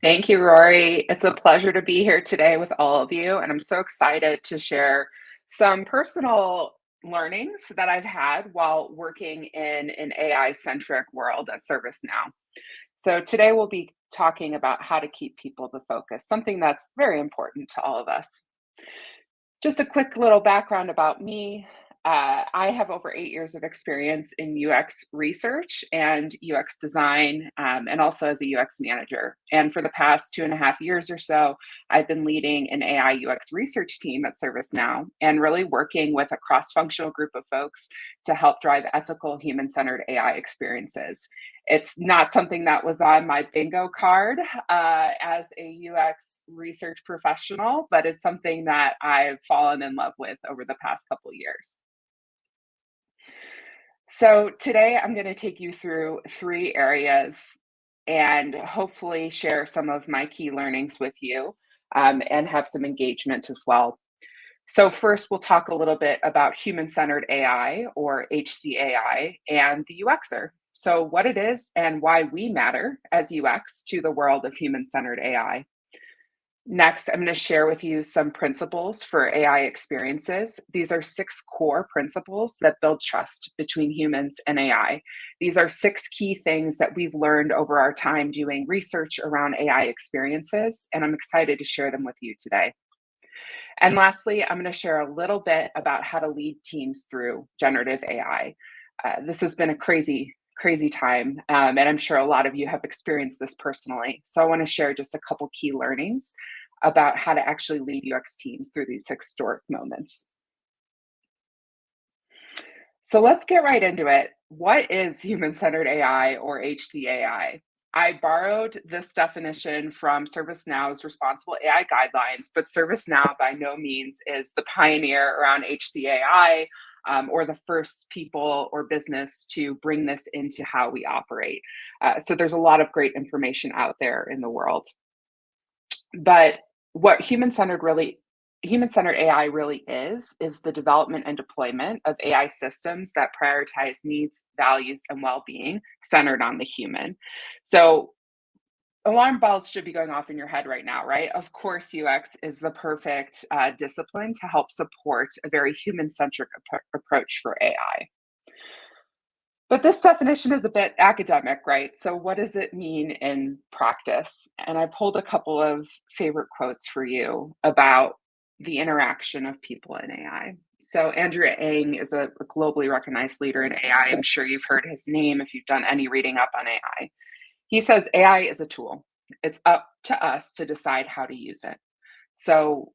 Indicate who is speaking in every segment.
Speaker 1: Thank you, Rory. It's a pleasure to be here today with all of you, and I'm so excited to share some personal learnings that I've had while working in an AI-centric world at ServiceNow. So today we'll be talking about how to keep people the focus, something that's very important to all of us. Just a quick little background about me. I have over 8 years of experience in UX research and UX design, and also as a UX manager. And for the past 2.5 years or so, I've been leading an AI UX research team at ServiceNow and really working with a cross functional group of folks to help drive ethical, human centered AI experiences. It's not something that was on my bingo card as a UX research professional, but it's something that I've fallen in love with over the past couple years. So today I'm going to take you through three areas and hopefully share some of my key learnings with you and have some engagement as well. So first, we'll talk a little bit about human-centered AI or HCAI and the UXer. So what it is and why we matter as UX to the world of human-centered AI. Next, I'm going to share with you some principles for AI experiences. These are six core principles that build trust between humans and AI. These are six key things that we've learned over our time doing research around AI experiences, and I'm excited to share them with you today. And lastly, I'm going to share a little bit about how to lead teams through generative AI. This has been a crazy time, and I'm sure a lot of you have experienced this personally. So I want to share just a couple key learnings about how to actually lead UX teams through these historic moments. So let's get right into it. What is human centered AI or HCAI? I borrowed this definition from ServiceNow's responsible AI guidelines, but ServiceNow by no means is the pioneer around HCAI or the first people or business to bring this into how we operate. So there's a lot of great information out there in the world. But what human-centered AI really is the development and deployment of AI systems that prioritize needs, values, and well-being centered on the human. So alarm bells should be going off in your head right now, right? Of course, UX is the perfect discipline to help support a very human-centric approach for AI. But this definition is a bit academic, right? So, what does it mean in practice? And I pulled a couple of favorite quotes for you about the interaction of people in AI. So, Andrew Ng is a globally recognized leader in AI. I'm sure you've heard his name if you've done any reading up on AI. He says AI is a tool, it's up to us to decide how to use it. So,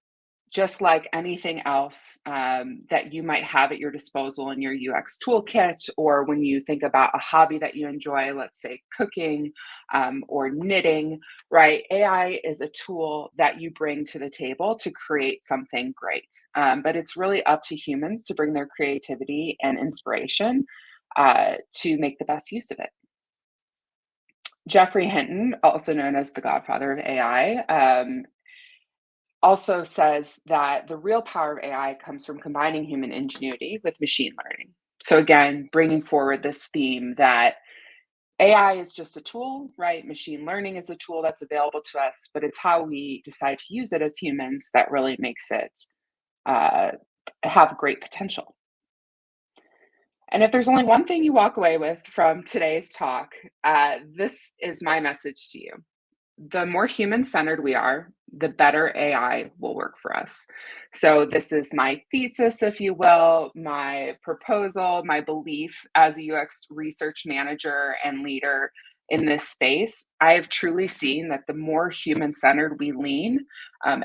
Speaker 1: just like anything else that you might have at your disposal in your UX toolkit, or when you think about a hobby that you enjoy, let's say cooking or knitting, right? AI is a tool that you bring to the table to create something great. But it's really up to humans to bring their creativity and inspiration to make the best use of it. Jeffrey Hinton, also known as the godfather of AI, also says that the real power of AI comes from combining human ingenuity with machine learning. So, again, bringing forward this theme that AI is just a tool, right? Machine learning is a tool that's available to us, but it's how we decide to use it as humans that really makes it uh, have great potential. And if there's only one thing you walk away with from today's talk, this is my message to you. The more human centered we are, the better AI will work for us. So, this is my thesis, if you will, my proposal, my belief as a UX research manager and leader in this space. I have truly seen that the more human centered we lean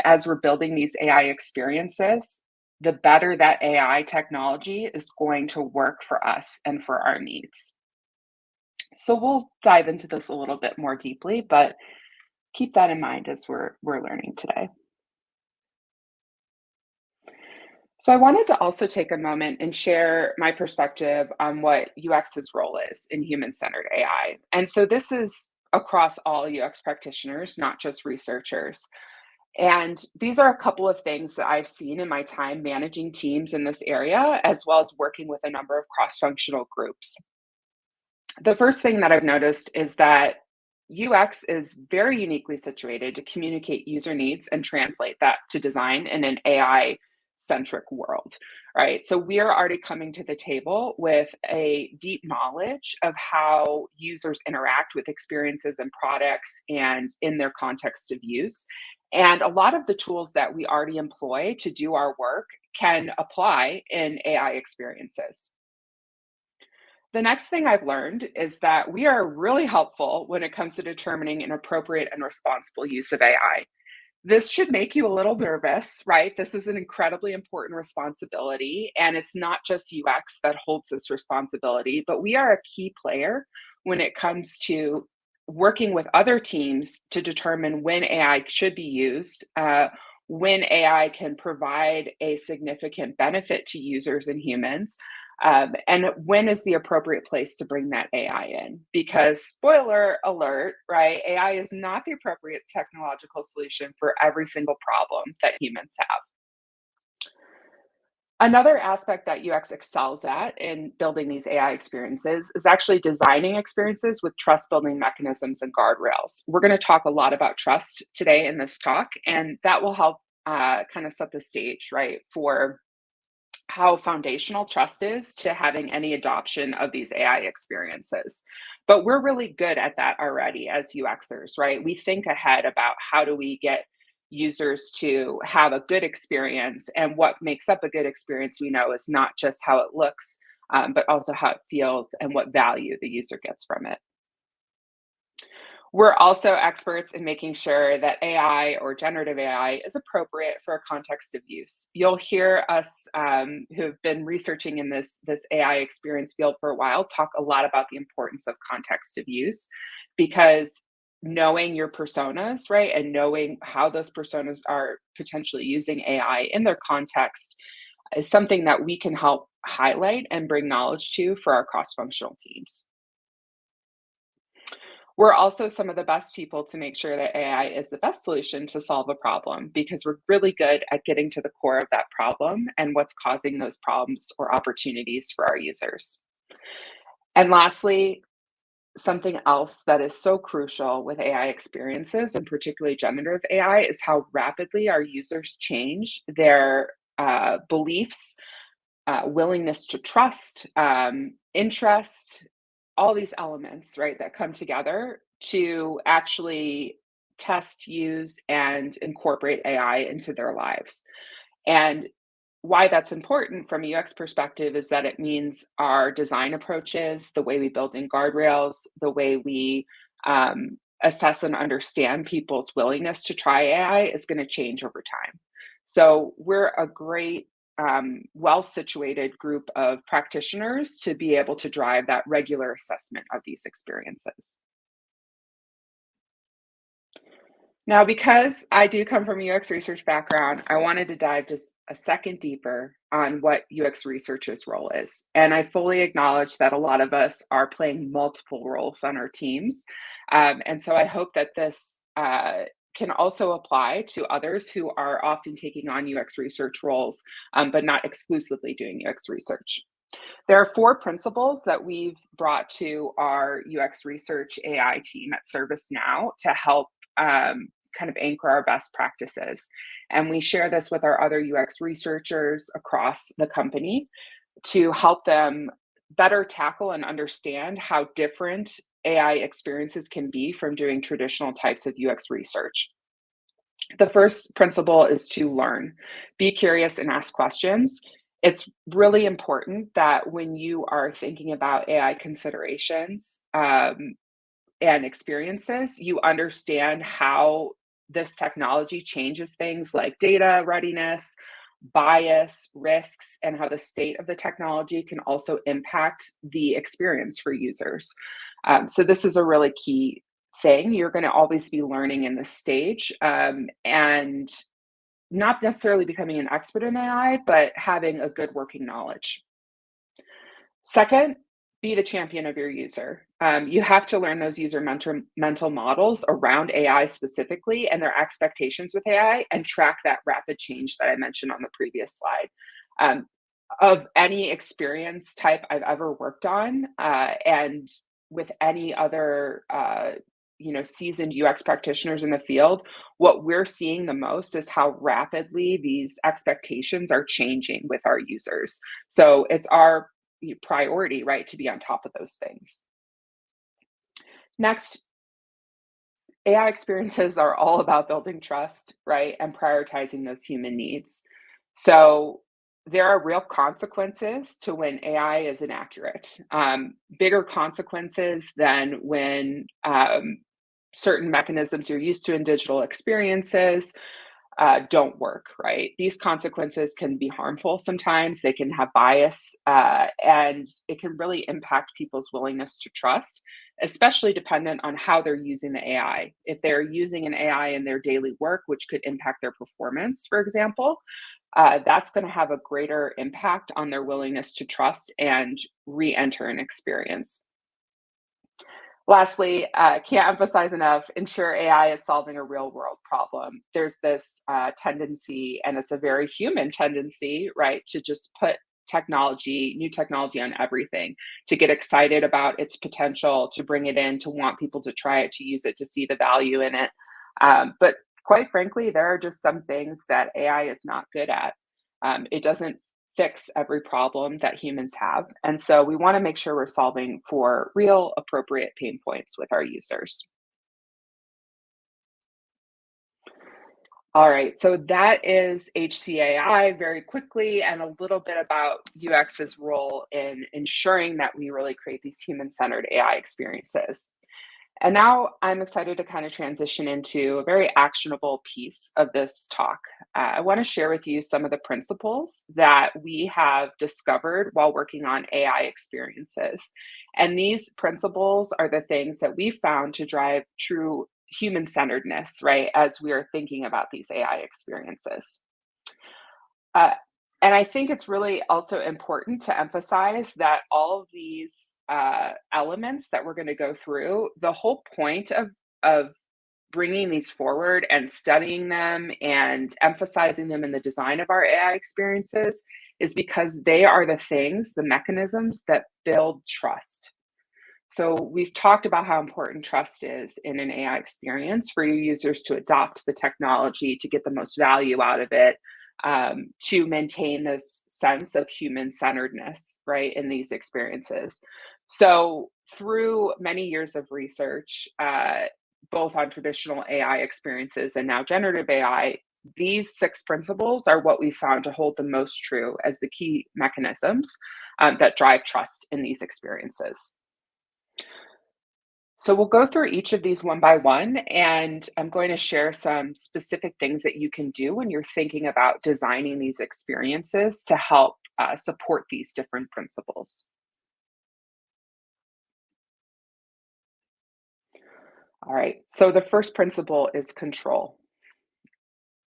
Speaker 1: as we're building these AI experiences, the better that AI technology is going to work for us and for our needs. So, we'll dive into this a little bit more deeply, but keep that in mind as we're learning today. So I wanted to also take a moment and share my perspective on what UX's role is in human-centered AI. And so this is across all UX practitioners, not just researchers. And these are a couple of things that I've seen in my time managing teams in this area, as well as working with a number of cross-functional groups. The first thing that I've noticed is that UX is very uniquely situated to communicate user needs and translate that to design in an AI-centric world, right? So we are already coming to the table with a deep knowledge of how users interact with experiences and products and in their context of use. And a lot of the tools that we already employ to do our work can apply in AI experiences. The next thing I've learned is that we are really helpful when it comes to determining an appropriate and responsible use of AI. This should make you a little nervous, right? This is an incredibly important responsibility, and it's not just UX that holds this responsibility, but we are a key player when it comes to working with other teams to determine when AI should be used, when AI can provide a significant benefit to users and humans, and when is the appropriate place to bring that AI in? Because, spoiler alert, right? AI is not the appropriate technological solution for every single problem that humans have. Another aspect that UX excels at in building these AI experiences is actually designing experiences with trust building mechanisms and guardrails. We're going to talk a lot about trust today in this talk, and that will help kind of set the stage, right, for how foundational trust is to having any adoption of these AI experiences. But we're really good at that already as UXers, right? We think ahead about how do we get users to have a good experience, and what makes up a good experience we know is not just how it looks, but also how it feels and what value the user gets from it. We're also experts in making sure that AI or generative AI is appropriate for a context of use. You'll hear us who've been researching in this AI experience field for a while talk a lot about the importance of context of use, because knowing your personas, right, and knowing how those personas are potentially using AI in their context is something that we can help highlight and bring knowledge to for our cross-functional teams. We're also some of the best people to make sure that AI is the best solution to solve a problem, because we're really good at getting to the core of that problem and what's causing those problems or opportunities for our users. And lastly, something else that is so crucial with AI experiences, and particularly generative AI, is how rapidly our users change their beliefs, willingness to trust, interest, all these elements, right, that come together to actually test, use, and incorporate AI into their lives. And why that's important from a UX perspective is that it means our design approaches, the way we build in guardrails, the way we assess and understand people's willingness to try AI is going to change over time. So we're a great, well situated group of practitioners to be able to drive that regular assessment of these experiences. Now, because I do come from a UX research background, I wanted to dive just a second deeper on what UX researchers' role is. And I fully acknowledge that a lot of us are playing multiple roles on our teams. And so I hope that this can also apply to others who are often taking on UX research roles, but not exclusively doing UX research. There are four principles that we've brought to our UX research AI team at ServiceNow to help kind of anchor our best practices. And we share this with our other UX researchers across the company to help them better tackle and understand how different AI experiences can be from doing traditional types of UX research. The first principle is to learn. Be curious and ask questions. It's really important that when you are thinking about AI considerations and experiences, you understand how this technology changes things like data readiness, bias, risks, and how the state of the technology can also impact the experience for users. So this is a really key thing. You're going to always be learning in this stage, and not necessarily becoming an expert in AI, but having a good working knowledge. Second, be the champion of your user. You have to learn those user mental models around AI specifically and their expectations with AI, and track that rapid change that I mentioned on the previous slide. Of any experience type I've ever worked on, and with any other seasoned UX practitioners in the field, what we're seeing the most is how rapidly these expectations are changing with our users. So it's our priority, right, to be on top of those things. Next, AI experiences are all about building trust, right, and prioritizing those human needs. So there are real consequences to when AI is inaccurate, bigger consequences than when certain mechanisms you're used to in digital experiences don't work, right? These consequences can be harmful sometimes. They can have bias, and it can really impact people's willingness to trust, especially dependent on how they're using the AI. If they're using an AI in their daily work, which could impact their performance, for example, that's going to have a greater impact on their willingness to trust and re enter an experience. Lastly, can't emphasize enough, ensure AI is solving a real world problem. There's this tendency, and it's a very human tendency, right, to just put new technology on everything, to get excited about its potential, to bring it in, to want people to try it, to use it, to see the value in it. But quite frankly, there are just some things that AI is not good at. It doesn't fix every problem that humans have. And so we want to make sure we're solving for real appropriate pain points with our users. All right, so that is HCAI very quickly, and a little bit about UX's role in ensuring that we really create these human centered AI experiences. And now I'm excited to kind of transition into a very actionable piece of this talk. I want to share with you some of the principles that we have discovered while working on AI experiences. And these principles are the things that we found to drive true human centeredness, right, as we are thinking about these AI experiences. Uh, and I think it's really also important to emphasize that all of these elements that we're going to go through, the whole point of bringing these forward and studying them and emphasizing them in the design of our AI experiences is because they are the things, the mechanisms that build trust. So we've talked about how important trust is in an AI experience for your users to adopt the technology, to get the most value out of it, to maintain this sense of human centeredness, right, in these experiences. So through many years of research, both on traditional AI experiences and now generative AI, these six principles are what we found to hold the most true as the key mechanisms that drive trust in these experiences. So we'll go through each of these one by one, and I'm going to share some specific things that you can do when you're thinking about designing these experiences to help support these different principles. All right, so the first principle is control.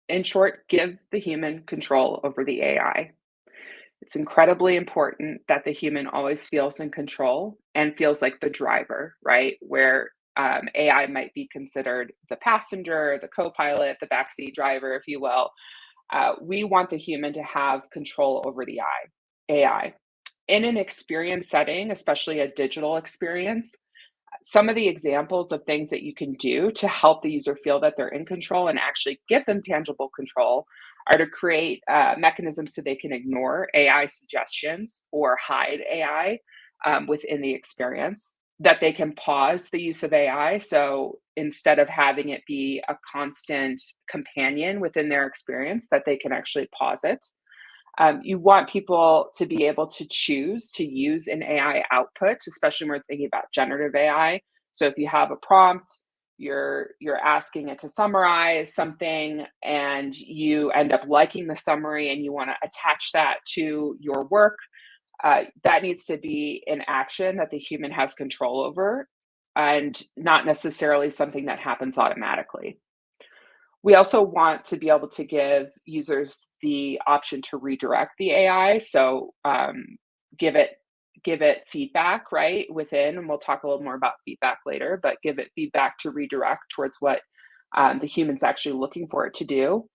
Speaker 1: In short, give the human control over the AI. It's incredibly important that the human always feels in control and feels like the driver, right? Where AI might be considered the passenger, the co pilot, the backseat driver, if you will. We want the human to have control over the AI. In an experience setting, especially a digital experience, some of the examples of things that you can do to help the user feel that they're in control and actually give them tangible control are to create mechanisms so they can ignore AI suggestions or hide AI within the experience, that they can pause the use of AI. So instead of having it be a constant companion within their experience, that they can actually pause it. You want people to be able to choose to use an AI output, especially when we're thinking about generative AI. So if you have a prompt, you're asking it to summarize something, and you end up liking the summary, and you want to attach that to your work. That needs to be an action that the human has control over, and not necessarily something that happens automatically. We also want to be able to give users the option to redirect the AI. So give it give it feedback right within, and we'll talk a little more about feedback later. But give it feedback to redirect towards what the human's actually looking for it to do.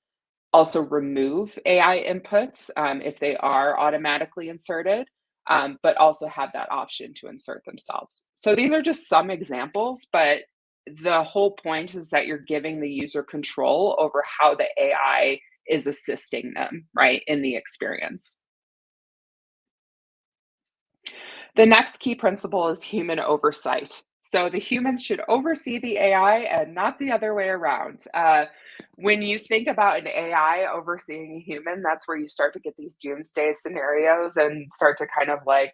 Speaker 1: Also remove AI inputs if they are automatically inserted, but also have that option to insert themselves. So these are just some examples, but the whole point is that you're giving the user control over how the AI is assisting them, right, in the experience. The next key principle is human oversight. So the humans should oversee the AI and not the other way around. When you think about an AI overseeing a human, that's where you start to get these doomsday scenarios and start to kind of like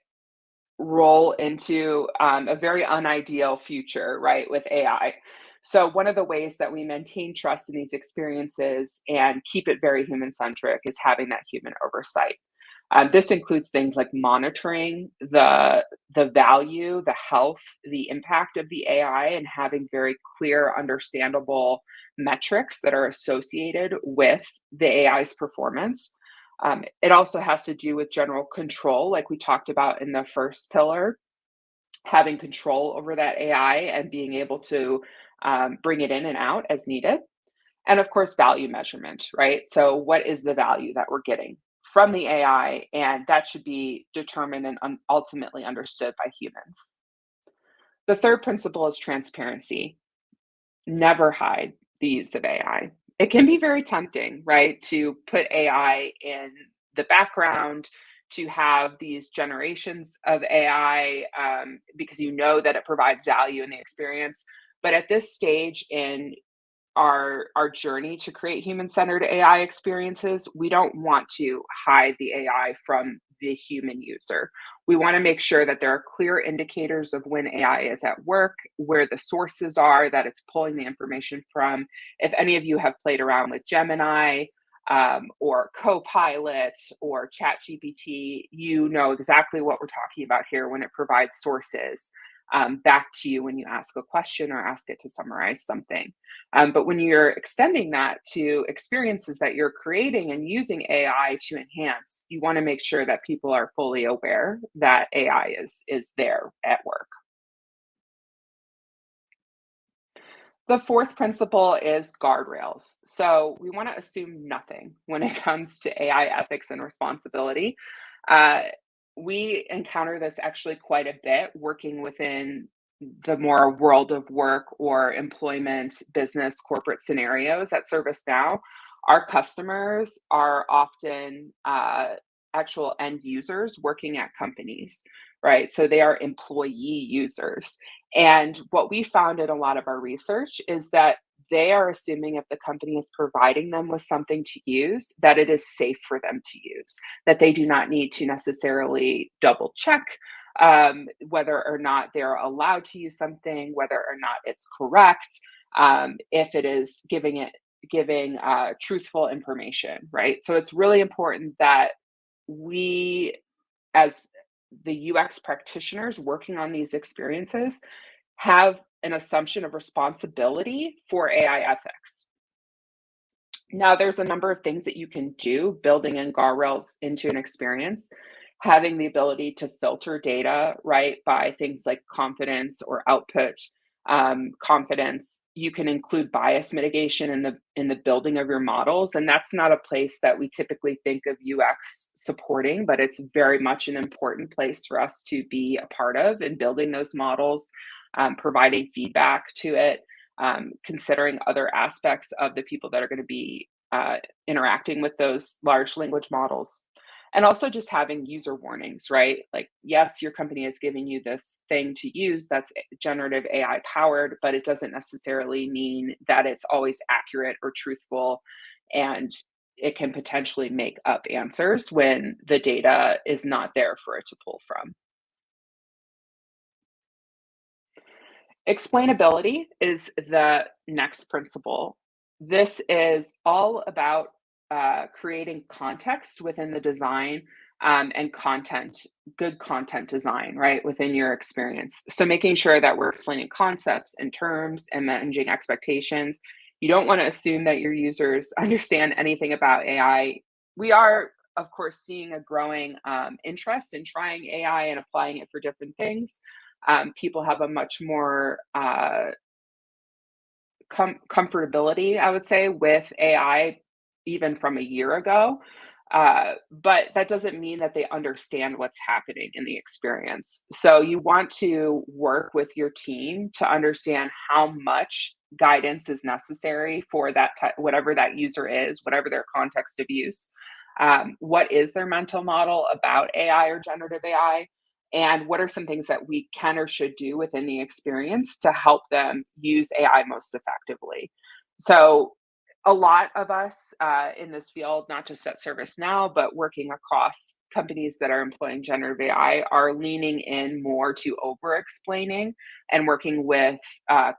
Speaker 1: roll into a very unideal future, right, with AI. So, one of the ways that we maintain trust in these experiences and keep it very human centric is having that human oversight. This includes things like monitoring the value, the health, the impact of the AI, and having very clear, understandable metrics that are associated with the AI's performance. It also has to do with general control, like we talked about in the first pillar, having control over that AI and being able to bring it in and out as needed. And of course, value measurement, right? So, what is the value that we're getting from the AI? And that should be determined and ultimately understood by humans. The third principle is transparency. Never hide the use of AI. It can be very tempting, right, to put AI in the background, to have these generations of AI because you know that it provides value in the experience. But at this stage in our journey to create human-centered AI experiences, we don't want to hide the AI from the human user. We want to make sure that there are clear indicators of when AI is at work, where the sources are that it's pulling the information from. If any of you have played around with Gemini, or Copilot or ChatGPT, you know exactly what we're talking about here when it provides sources back to you when you ask a question or ask it to summarize something. But when you're extending that to experiences that you're creating and using AI to enhance, you want to make sure that people are fully aware that AI is there at work. The fourth principle is guardrails. So we want to assume nothing when it comes to AI ethics and responsibility. Uh, we encounter this actually quite a bit working within the more world of work or employment, business, corporate scenarios at ServiceNow. Our customers are often actual end users working at companies, right? So they are employee users. And what we found in a lot of our research is that they are assuming if the company is providing them with something to use, that it is safe for them to use, that they do not need to necessarily double check whether or not they're allowed to use something, whether or not it's correct, if it is giving truthful information, right? So it's really important that we, as the UX practitioners working on these experiences, have an assumption of responsibility for AI ethics. Now, there's a number of things that you can do building in guardrails into an experience, having the ability to filter data, right, by things like confidence or output confidence. You can include bias mitigation in the building of your models, and that's not a place that we typically think of UX supporting, but it's very much an important place for us to be a part of in building those models, providing feedback to it, considering other aspects of the people that are going to be interacting with those large language models. And also just having user warnings, right? Like, yes, your company is giving you this thing to use that's generative AI powered, but it doesn't necessarily mean that it's always accurate or truthful. And it can potentially make up answers when the data is not there for it to pull from. Explainability is the next principle. This is all about creating context within the design and content, good content design, right, within your experience. So making sure that we're explaining concepts and terms and managing expectations. You don't want to assume that your users understand anything about AI. We are, of course, seeing a growing interest in trying AI and applying it for different things. People have a much more comfortability, I would say, with AI even from a year ago. But that doesn't mean that they understand what's happening in the experience. So you want to work with your team to understand how much guidance is necessary for whatever that user is, whatever their context of use. What is their mental model about AI or generative AI? And what are some things that we can or should do within the experience to help them use AI most effectively? So a lot of us in this field, not just at ServiceNow, but working across companies that are employing generative AI, are leaning in more to over explaining and working with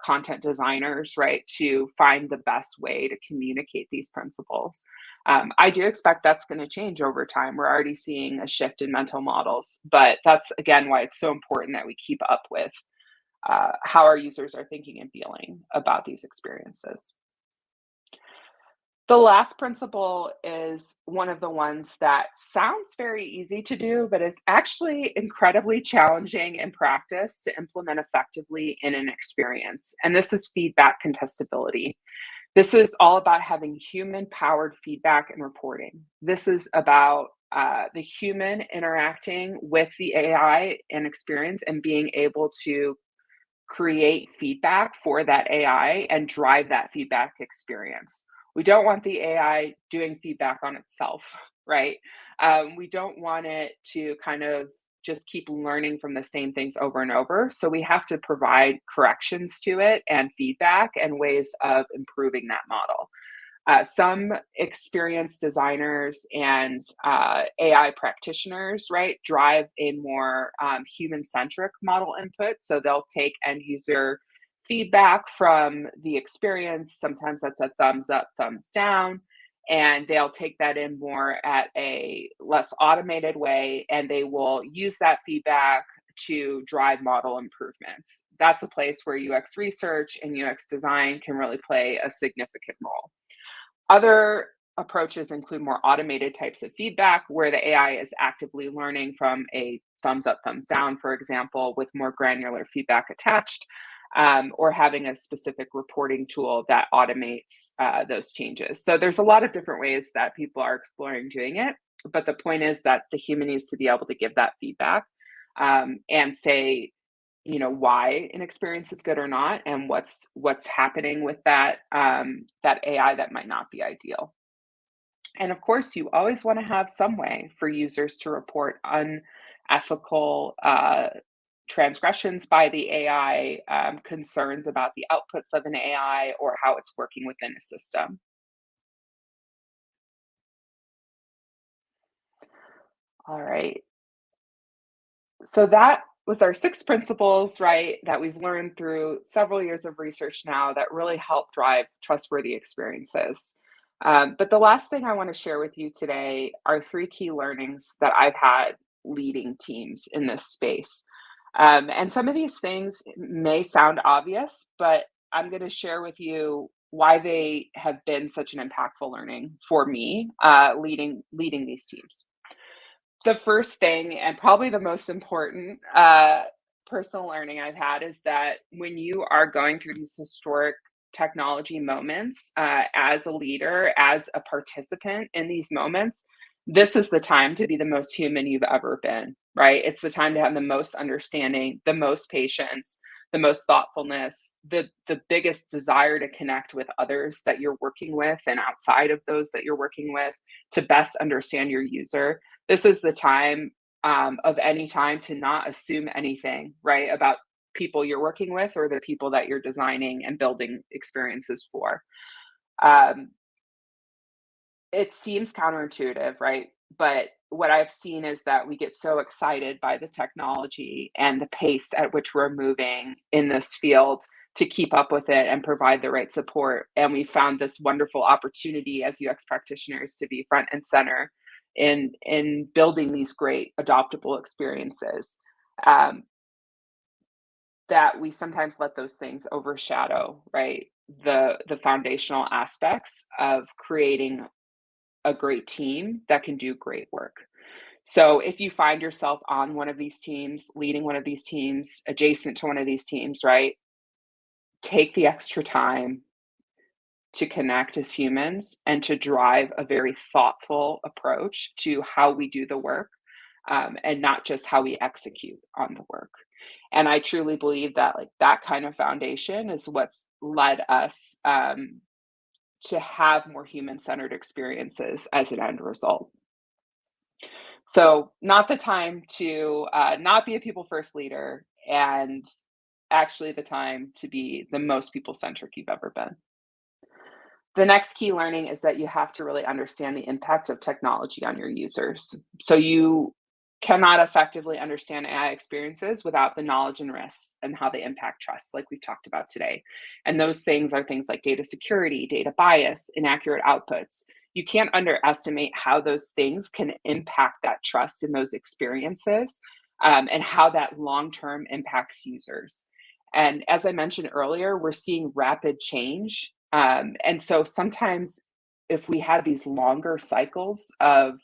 Speaker 1: content designers, right, to find the best way to communicate these principles. I do expect that's going to change over time. We're already seeing a shift in mental models, but that's again why it's so important that we keep up with how our users are thinking and feeling about these experiences. The last principle is one of the ones that sounds very easy to do, but is actually incredibly challenging in practice to implement effectively in an experience. And this is feedback contestability. This is all about having human powered feedback and reporting. This is about the human interacting with the AI and experience and being able to create feedback for that AI and drive that feedback experience. We don't want the AI doing feedback on itself, right? We don't want it to kind of just keep learning from the same things over and over. So we have to provide corrections to it and feedback and ways of improving that model. Some experienced designers and AI practitioners, right, drive a more human centric model input. So they'll take end user feedback from the experience. Sometimes that's a thumbs up, thumbs down. And they'll take that in more at a less automated way, and they will use that feedback to drive model improvements. That's a place where UX research and UX design can really play a significant role. Other approaches include more automated types of feedback where the AI is actively learning from a thumbs up, thumbs down, for example, with more granular feedback attached, or having a specific reporting tool that automates those changes. So there's a lot of different ways that people are exploring doing it. But the point is that the human needs to be able to give that feedback and say, why an experience is good or not, and what's happening with that AI that might not be ideal. And of course, you always want to have some way for users to report unethical transgressions by the AI, concerns about the outputs of an AI or how it's working within a system. All right. So that was our six principles, right, that we've learned through several years of research now that really help drive trustworthy experiences. But the last thing I want to share with you today are three key learnings that I've had leading teams in this space. And some of these things may sound obvious, but I'm going to share with you why they have been such an impactful learning for me leading these teams. The first thing, and probably the most important personal learning I've had, is that when you are going through these historic technology moments, as a leader, as a participant in these moments, this is the time to be the most human you've ever been, right? It's the time to have the most understanding, the most patience, the most thoughtfulness, the biggest desire to connect with others that you're working with and outside of those that you're working with to best understand your user. This is the time of any time to not assume anything, right, about people you're working with or the people that you're designing and building experiences for. Um, it seems counterintuitive, right? But what I've seen is that we get so excited by the technology and the pace at which we're moving in this field to keep up with it and provide the right support. And we found this wonderful opportunity as UX practitioners to be front and center in building these great adoptable experiences. Um, that we sometimes let those things overshadow, right? The foundational aspects of creating a great team that can do great work. So if you find yourself on one of these teams, leading one of these teams, adjacent to one of these teams, right? Take the extra time, to connect as humans and to drive a very thoughtful approach to how we do the work, and not just how we execute on the work. And I truly believe that like that kind of foundation is what's led us to have more human-centered experiences as an end result. So, not the time to not be a people first leader, and actually the time to be the most people centric you've ever been. The next key learning is that you have to really understand the impact of technology on your users. So, you cannot effectively understand AI experiences without the knowledge and risks and how they impact trust, like we've talked about today. And those things are things like data security, data bias, inaccurate outputs. You can't underestimate how those things can impact that trust in those experiences, and how that long term impacts users. And as I mentioned earlier, we're seeing rapid change. And so sometimes, if we have these longer cycles of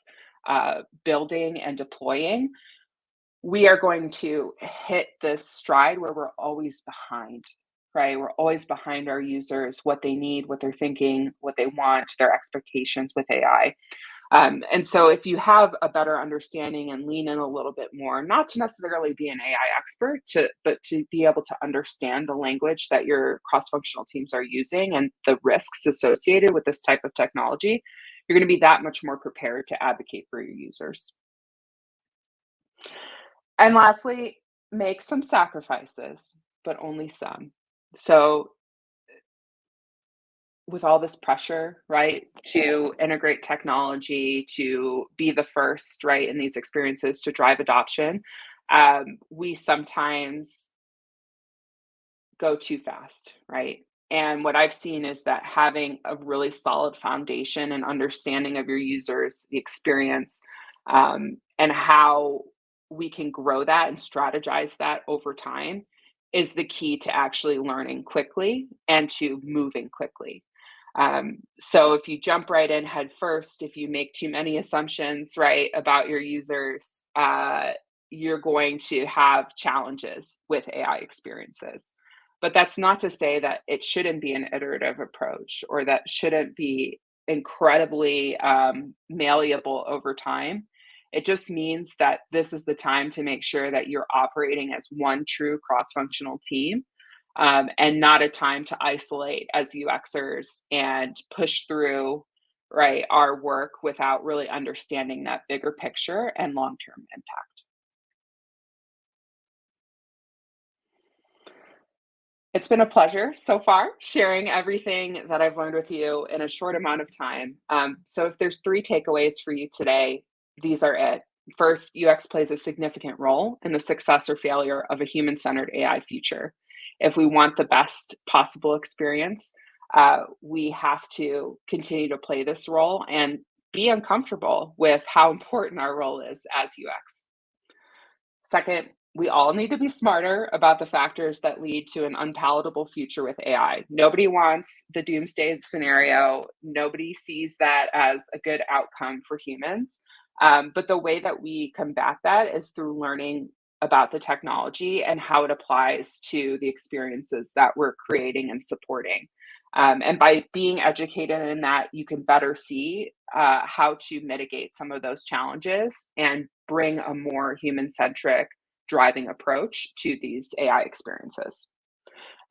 Speaker 1: building and deploying, we are going to hit this stride where we're always behind, right? We're always behind our users, what they need, what they're thinking, what they want, their expectations with AI. And so, if you have a better understanding and lean in a little bit more, not to necessarily be an AI expert, but to be able to understand the language that your cross-functional teams are using and the risks associated with this type of technology, you're going to be that much more prepared to advocate for your users. And lastly, make some sacrifices, but only some. So, with all this pressure, right, to integrate technology, to be the first, right, in these experiences to drive adoption, we sometimes go too fast, right? And what I've seen is that having a really solid foundation and understanding of your users, the experience, and how we can grow that and strategize that over time is the key to actually learning quickly and to moving quickly. So if you jump right in head first, if you make too many assumptions, right, about your users, you're going to have challenges with AI experiences. But that's not to say that it shouldn't be an iterative approach or that shouldn't be incredibly malleable over time. It just means that this is the time to make sure that you're operating as one true cross functional team, and not a time to isolate as UXers and push through, right, our work without really understanding that bigger picture and long term impact. It's been a pleasure so far sharing everything that I've learned with you in a short amount of time. So, if there's three takeaways for you today, these are it. First, UX plays a significant role in the success or failure of a human centered AI future. If we want the best possible experience, we have to continue to play this role and be uncomfortable with how important our role is as UX. Second, we all need to be smarter about the factors that lead to an unpalatable future with AI. Nobody wants the doomsday scenario. Nobody sees that as a good outcome for humans. But the way that we combat that is through learning about the technology and how it applies to the experiences that we're creating and supporting. And by being educated in that, you can better see how to mitigate some of those challenges and bring a more human centric driving approach to these AI experiences.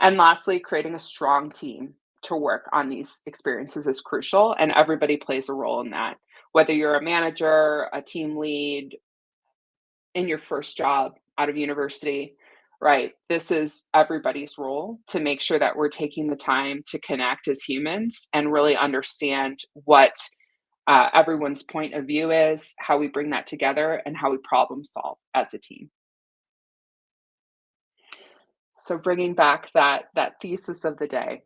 Speaker 1: And lastly, creating a strong team to work on these experiences is crucial, and everybody plays a role in that. Whether you're a manager, a team lead, in your first job out of university, right? This is everybody's role to make sure that we're taking the time to connect as humans and really understand what everyone's point of view is, how we bring that together, and how we problem solve as a team. So, bringing back that thesis of the day,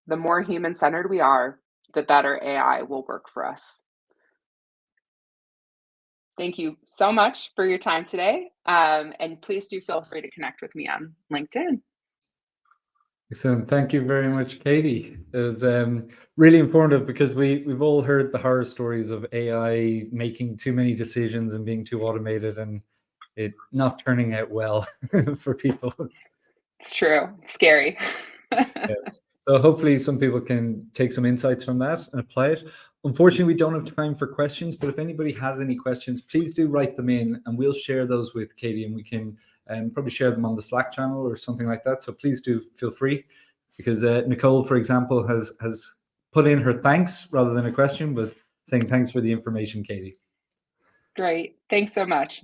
Speaker 1: the more human centered we are, the better AI will work for us. Thank you so much for your time today. And please do feel free to connect with me on LinkedIn.
Speaker 2: Excellent. Thank you very much, Katie. It was really informative because we've all heard the horror stories of AI making too many decisions and being too automated and it not turning out well for people.
Speaker 1: It's true. It's scary.
Speaker 2: Yeah. So hopefully some people can take some insights from that and apply it. Unfortunately, we don't have time for questions, but if anybody has any questions, please do write them in and we'll share those with Katie, and we can probably share them on the Slack channel or something like that. So please do feel free, because Nicole, for example, has put in her thanks rather than a question, but saying thanks for the information, Katie.
Speaker 1: Great. Thanks so much.